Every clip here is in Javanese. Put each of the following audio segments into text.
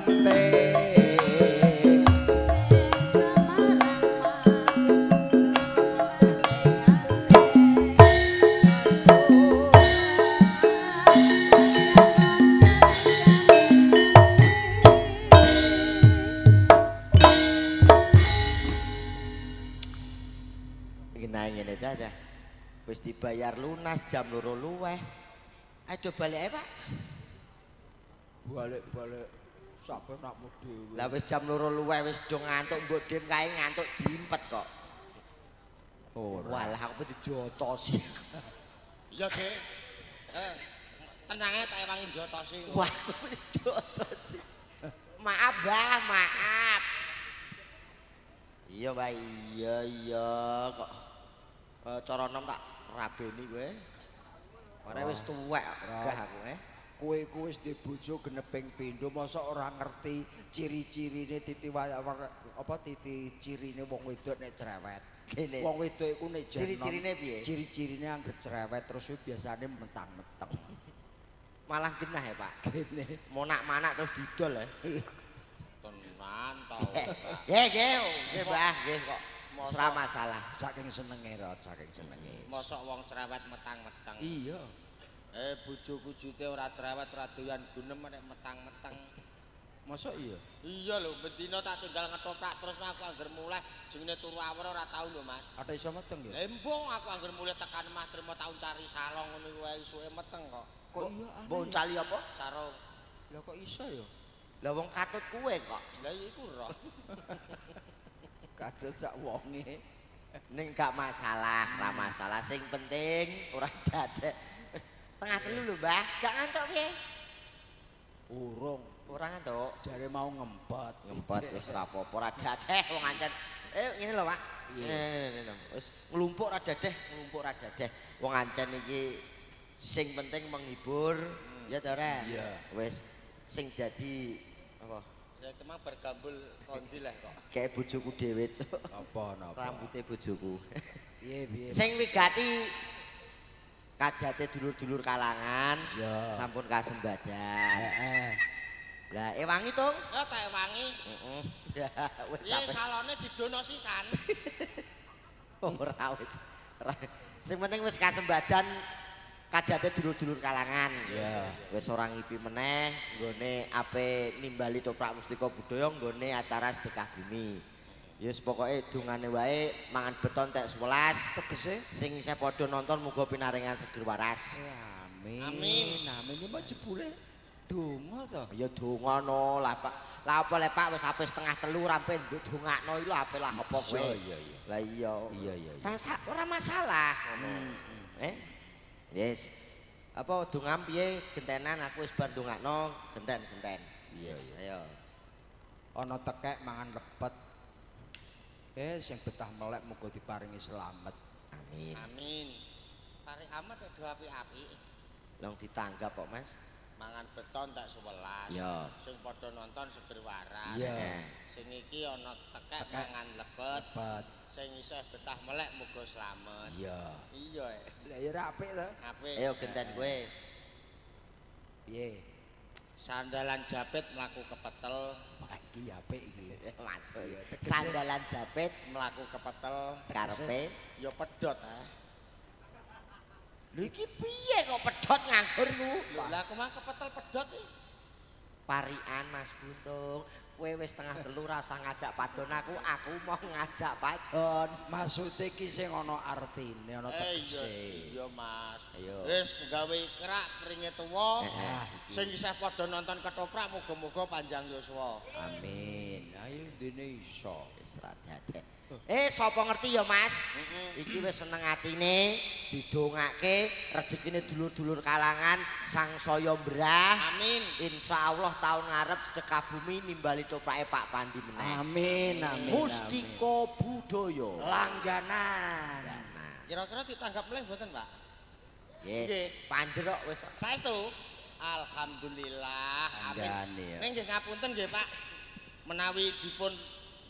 penting. Nah ngene aja. Wis dibayar lunas jam 2 luweh. Ayo balik ae, Pak. Balik-balik sampe nakmu dhewe. Lah wis jam 2 luweh wis do ngantuk mbok dem kae ngantuk diimpet kok. Walah aku dijotosi. Iya, Dik. Tenang ae tak ewangi jotosi. Wah, aku dijotosi. Maaf, Mbah, maaf. Iya, Mbah, iya kok. Cara nom tak rabeni kowe. Ora wis tuwek gah aku Kowe ku wis duwe bojo genep ping pindho mosok ora ngerti ciri-cirine titi cirine wong wedok nek cerewet. Kene. Wong wedok iku nek jan. Ciri-cirine piye? Ciri-cirine anggere cerewet terus biasane mentang-menteng. Malah genah ya, Pak. Kene. Monak-manak terus didol ya. Tenan to. Nggih, Mbah, nggih kok. Ora masalah. Saking senenge Rot, saking senenge. Mosok wong cerewet metang-meteng. Iya. Bojoku jute ora cerewet, ora doyan gunem nek metang-meteng. Mosok iya? Iya lho, bendina tak tinggal ngetoprak terus aku angger mulai jenenge turu awur ora tau lho, Mas. Ada iso meteng ya? Embung aku angger mulai tekan Mas trimo taun cari salong ngono kuwi isuke meteng kok. Kok iya aneh? Mbok cali apa? Sarung. Lah kok iso ya? Lah wong katut kuwe kok. Lah iku roh. Kadut sak wonge. Ning gak masalah, ora masalah. Sing penting ora dadek. Wis tengah telu lho, Mbah. Gak ngantuk piye? Urung, Ora ngantuk. jare mau ngempet. Ngempet wis ora apa-apa, ora dadeh wong ancen. Ngene lho, Pak. Wis nglumpuk ora dadeh, nglumpuk ora dadeh. Wong ancen iki sing penting menghibur, ya ta ora? Iya. Wis sing dadi apa? Ya kemang bergambul kondi lah kok. Kayak bojoku dhewe, Cuk. Apa napa? Rambute bojoku. Piye? Sing wigati kajate dulur-dulur kalangan Ya. sampun kasembadan. Heeh. Lah ewangi to? Ya tak ewangi. Heeh. Ya wis Ya sampe salone didono sisan. ora wis. Sing penting wis kasembadan kajate dulur-dulur kalangan. Ya. Wis ora ngipi meneh nggone ape nimbali toprak mustika budaya nggone acara sedekah bumi. Ya wis pokoke dungane wae mangan beton tek 11 Tegese? sing isih padha nonton muga pinaringan seger waras. Amin. Amin. Amin iki mah jebule donga to. Ya donga no lah Pak. Lah apa le Pak wis ape setengah telu rampe nduk dongakno iki lho ape lah apa kowe. Iya. Lah iya. Iya. Ora masalah ngono. Yes. Apa dongam piye gentenan aku wis bar ndongakno genten. Yes. Ayo. Ana tekek mangan lepet. Sing betah melek muga diparingi selamat. Amin. Amin. Pare amat do apik-apik. Long ditanggap kok Mas. Mangan beton tak 11. Ya. Sing padha nonton seger waras. Iya. Sing iki ana tekek mangan lepet. Lepet. Sing isih betah melek muga slamet. Iya. Iya. Lah ya apik lho. Apik. Ayo genten kowe. Piye? Sandalan japit mlaku kepetel, Iki apik iki. Maksud. Sandalan japit mlaku kepetel, karepe. ya pedhot ha. Lho iki piye kok pedhot nganggur ku? Lah aku mah kepetel pedhot iki. Parian Mas Buntung. Kowe wis tengah telu ra usah ngajak padon aku mau ngajak padon. Maksude iki sing ana artine, ana tegese. Iya Mas. Ayo. Wis gawe kerak keringe tuwa. Heeh. Sing isih padha nonton ketoprak muga-muga panjang yuswa. Amin. Ayo dene iso. Wis ra dadek. Sapa ngerti ya Mas? Iki wis seneng atine didongake rezekine dulur-dulur kalangan sangsaya mbrah. Amin. Insyaallah tahun ngarep sedekah bumi nimbali toprake Pak Pandi meneh. Amin. Mustika budaya. Langganan. Kira-kira ditanggap meleh mboten, Pak? Nggih. Nggih. Panjer kok wis Saestu. Alhamdulillah. Amin. Tanggane ya. Ning nggih ngapunten nggih, Pak. Menawi dipun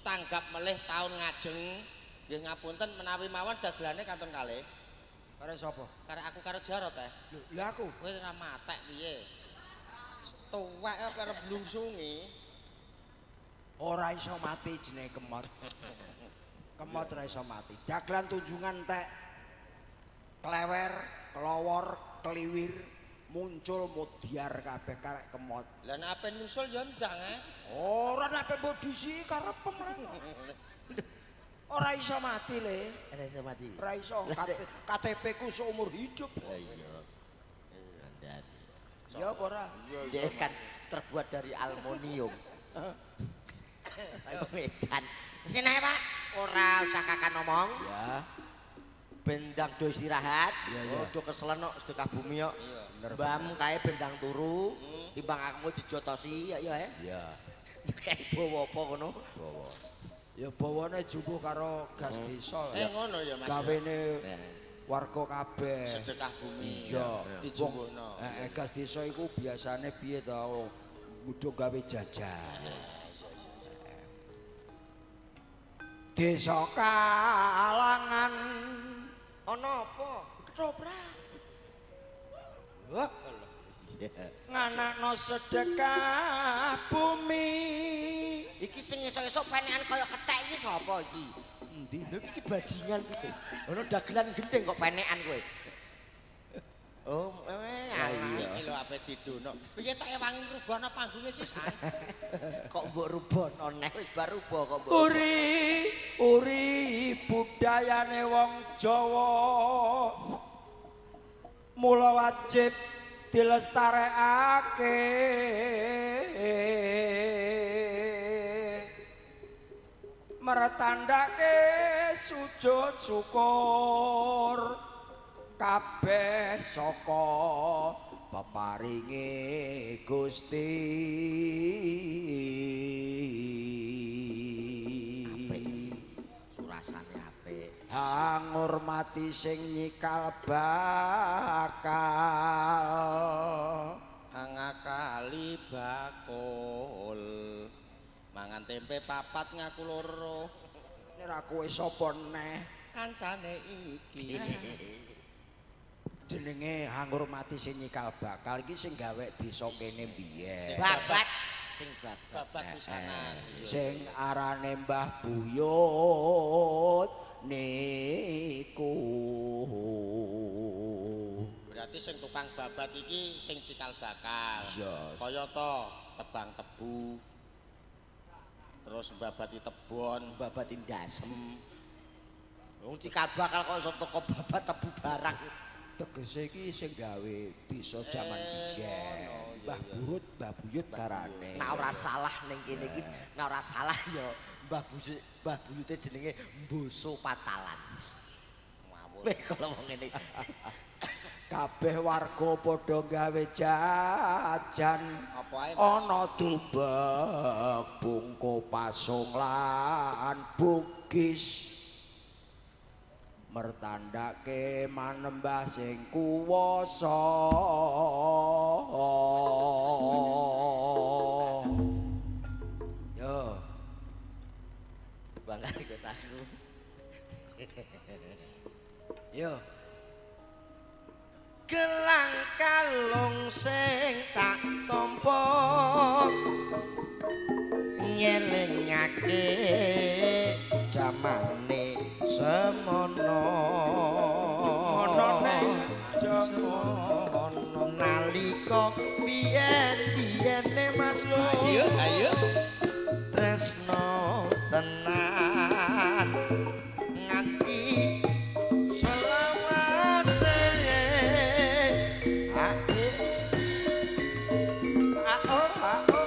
tanggap melih taun ngajeng nggih ngapunten menawi mawon dagelane kanton kalih. Karo sapa? Karo aku karo Jarot teh. Lah aku. Kowe ora matek piye? Tuwek apa arep blungsungi? iso mati jenenge kemot. Kemot ora iso mati. Dagelan tunjungan entek klewer, kelowor, kliwir muncul mudyar kabeh karek kemot. Lah nek ape nyusul ya ndang Ora nek ape mbok disi karepem rek. Ora iso mati le. Ora iso mati. Ora iso KTP ku seumur hidup. Iya. Ya apa ora? Dia kan terbuat dari aluminium. Kan. Sini ae, Pak. Ora usah kakak ngomong. Ya. Bendang do istirahat. Iya. Do keselen kok sedekah bumi kok. Bener. Mbam kae bendang turu. Timbang aku dijotosi ya ya. Iya. Kayak bawa apa ngono? Bawa. Ya bawane jumbuh karo gas desa. ngono ya Mas. Gawene warga kabeh. Sedekah bumi. Iya. Dijumbuhno. Gas desa iku biasane piye ta? Kudu gawe jajan. Desa Kalangan Ana apa? ketoprak. Wah. Nganakno sedekah bumi. Iki sing esuk-esuk penekan kaya kethek iki sapa iki? Endi? Lho iki bajingan iki. Ono dagelan gendeng kok penekan kowe. Oh, Iki lho ape didono. Piye tak ewangi rubono panggunge sisan. Kok mbok rubono neh wis bar rubo kok mbok. Uri budayane wong Jawa. Mula wajib dilestarekake. Mertandake sujud syukur kabeh saka peparinge Gusti. Surasane apik. Ngurmati sing nyikal bakal. Ngakali bakul. Mangan tempe papat ngaku loro. Nek ra kowe sapa neh? Kancane iki. Jenenge ngurmati sing nyikal bakal iki sing gawe desa kene biyen. Babat sing babat. Babat pisanan. Sing arane Mbah Buyut niku. Berarti sing tukang babat iki sing cikal bakal. Iya. Kaya to tebang tebu. Terus mbabati tebon, Babati ndasem. Wong cikal bakal kok iso teko babat tebu barang. Tegese iki sing gawe desa jaman biyen. Mbah Buyut karane. Nek ora salah ning kene iki, nek ora salah ya Mbah Buyute jenenge Mboso Patalan. Ngawur. Kalau wong ngene. Kabeh warga padha gawe jajan. apa ae Mas? Ana tumbek bungku pasung lan bugis. Mertandake manembah sing kuwasa. Yo. Bangga kotaku. Yo. Gelang kalung sing tak tampa nyelengake jamane semono nalika biyen-biyene Mas Ayo. tresno tenan nganti selawase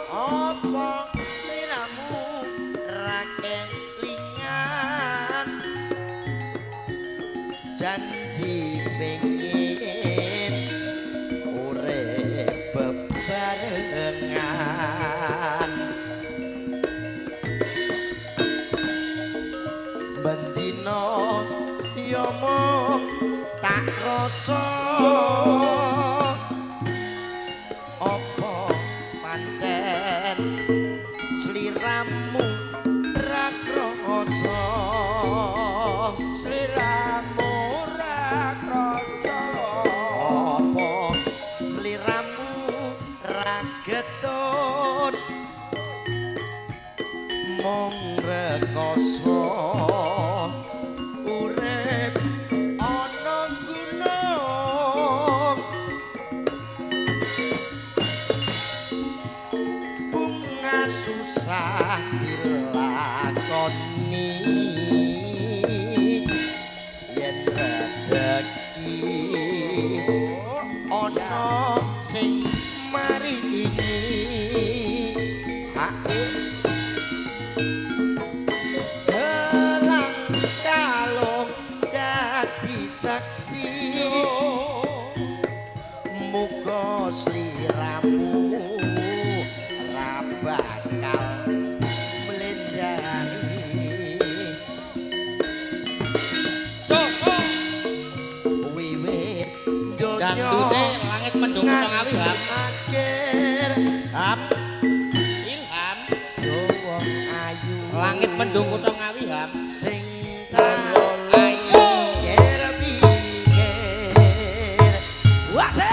apa sliramu raken lingan janji pengin urip bebarengan bendina ya mung tak rasa apa pancen sliramu ra krasa Sliramu ra krasa apa sliramu ra getun mung rekoso urip ana gunung bunga susah dilakoni yen rezeki ana sing maringi hake gelang kalung dadi saksi muga sliramu ra bakal mlenjani so wiwit dangdute langit mendung kutha ngawi ham akhir ham ilham wong ayu langit mendung kutha ngawi ham sing ayu pikir wase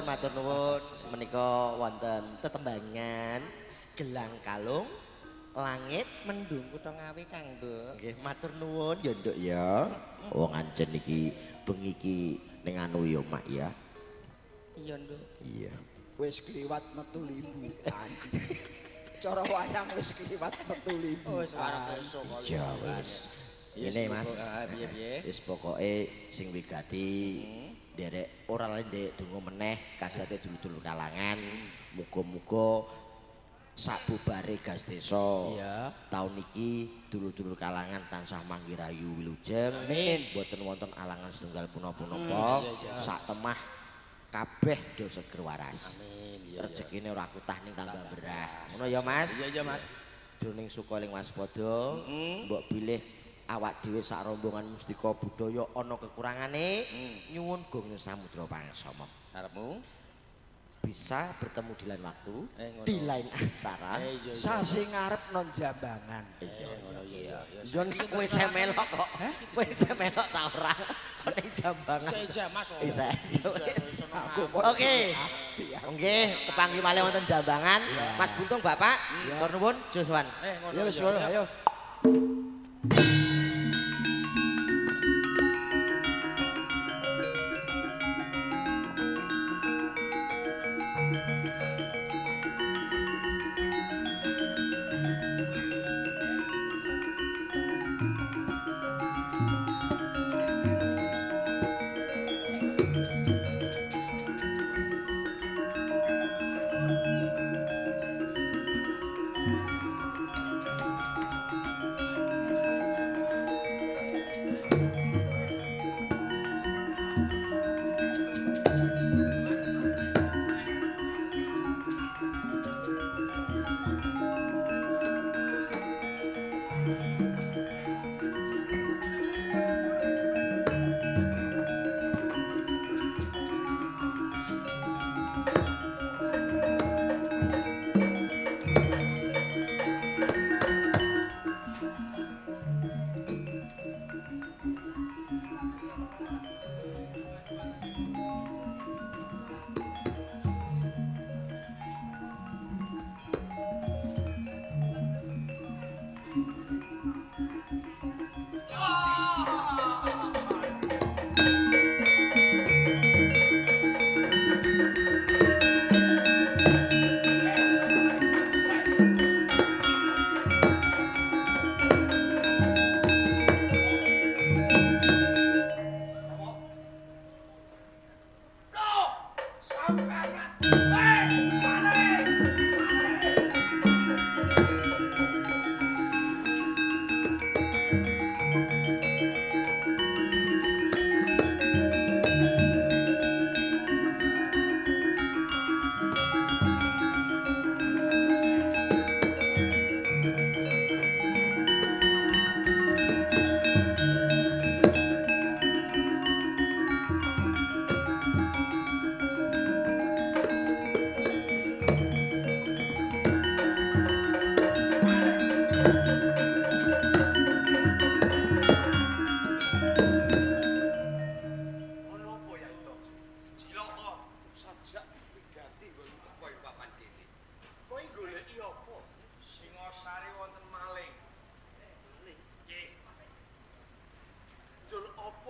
matur nuwun menika wonten tetembangan gelang kalung langit mendung kutha Ngawi Kang Nduk. Nggih matur nuwun ya Nduk ya. Wong ancen iki bengi iki ning anu ya Mak ya. Iya Nduk. Iya. Wis kliwat metu limbu. Cara wayang wis kliwat metu limbu. Wis wareng esuk kok. Ya wis. Ini Mas. Piye-piye? Wis pokoke sing wigati derek ora lain ndek donga meneh kajate dulur-dulur kalangan muga-muga sabubare gas desa taun iki dulur-dulur kalangan tansah manggirayu wilujeng amin boten wonten alangan setunggal punapa-punapa sak temah kabeh do seger waras amin rezekine ora kutah ning tambah berah ngono ya Mas iya Mas jroning sukoling waspada mbok pilih awak dhewe sak rombongan mustika budaya ana kekurangane nyuwun gong samudra pangsama arepmu bisa bertemu di lain waktu di lain acara sasi ngarep non Jambangan iya yo nek kowe semelok kok kowe semelok ta ora kok ning Jambangan isa Mas isa oke nggih kepanggih malih wonten Jambangan Mas Buntung Bapak matur nuwun Josowan ya wis ayo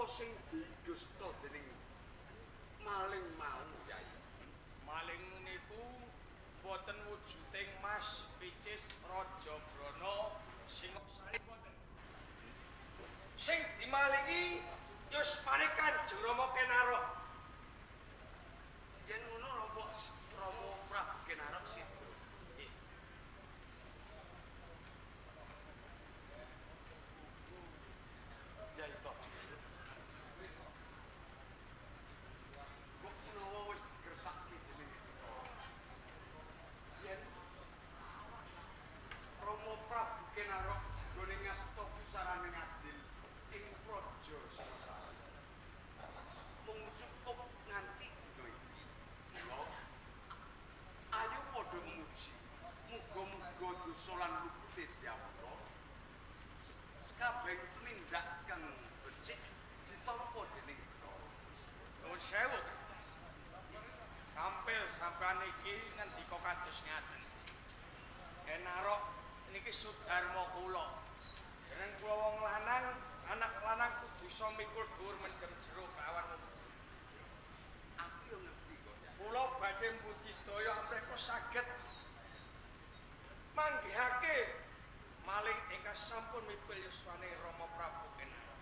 apa sing didusta dening maling mau, Yai? Maling niku boten wujuding Mas Picis Raja Brana Singasari boten. Sing dimalingi yusmane Kanjeng Rama Kenarok. Yen ngono rombok Rama Prabu Kenarok sida. Ya itu. Kok menawa wis digersaki dening yen Rama Prabu Kenarok gone ngasta pusarane ngadil ing praja Singasari. Mung cukup nganti dina iki. Mula ayo padha muji. Muga-muga dosa lan lupute diampura. Sekabeh tumindak kang becik ditampa dening Bathara. Nuwun sewu. Kampil sampean iki ngendika kados ngaten. Kenarok niki sudarma kula. Dereng kula wong lanang, anak lanang kudu iso mikul dhuwur mendem jero kawan. Aku yo ngerti kok. Ya. Kula badhe mbudidaya amreka saged manggihake maling ingkang sampun mipil yuswane Rama Prabu Kenarok.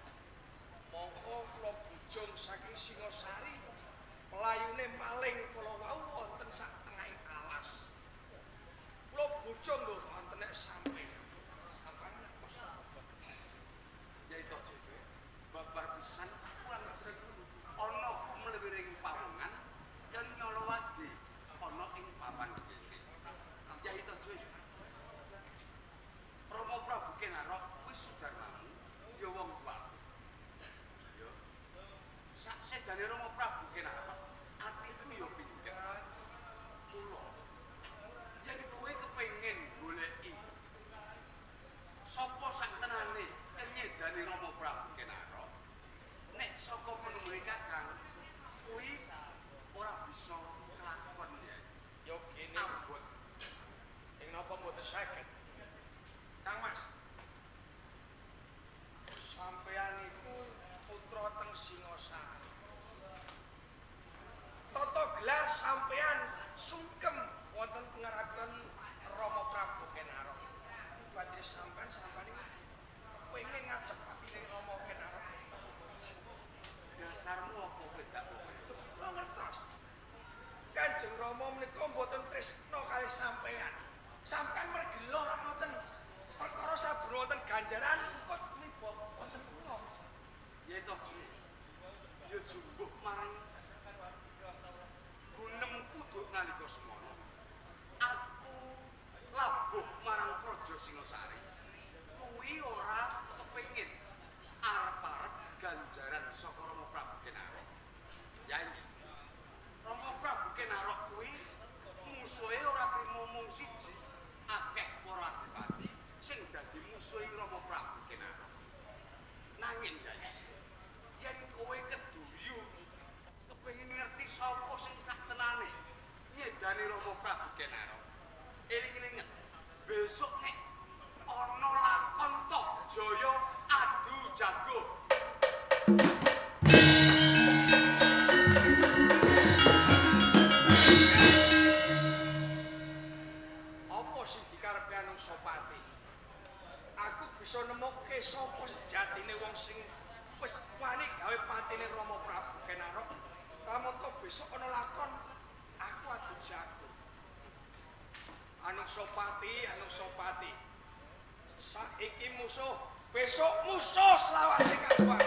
Mongko kula bujung saking Singasari pelayune maling kula wau wonten sak tengahing alas. Kula bujung lho wonten nek sampe. Sampeyan ngertos apa? Ya itu dhewe. Babar pisan aku lan ana kumlewiring pawongan kang nyolowadi ana ing papan kene. Ya itu dhewe. Rama Prabu Kenarok wis sudarmamu ya wong tuaku. Ya. Sak sedane Rama Prabu Kenarok atiku ya pindah. Mula yen kowe kepengin goleki sapa sak tenane kenyedani Rama Prabu Kenarok nek saka penumune Kakang kuwi ora bisa kelakon ya. Yo kene Abot. ing napa mboten saged. Kang Mas. Sampeyan iku putra teng Singasari. Tata gelar sampeyan sungkem wonten pengarapan Rama Prabu Kenarok. Badhe sampeyan kepengin ngajak patine Rama Kenarok. Dasarmu apa bedak kowe? Lho ngertos. Kanjeng Rama menika mboten tresna kalih sampeyan. Sampeyan mergelo rak ngoten. Perkara saben wonten ganjaran kok mibok wonten kula. Ya itu Ji. Ya jumbuh marang gunem kuduk nalika semana. Aku labuh marang Praja Singasari. Kuwi ora kepengin arep-arep ganjaran saka Rama Prabu Kenarok. Ya iki. Rama Prabu Kenarok kuwi musuhe ora trimo mung siji, akeh para adipati sing dadi musuhe Rama Prabu Kenarok. Nanging ya yen kowe keduyu kepengin ngerti sapa sing sak tenane nyedani Rama Prabu Kenarok. Eling-elinget besok nek ana lakon tok jaya adu jago. Apa sing dikarepe Anusapati? Aku bisa nemokke sapa sejatine wong sing wis wani gawe patine Rama Prabu Kenarok. Kamangka besok ana lakon aku adu jago. Anusapati. Saiki musuh, besok musuh selawase kaduan.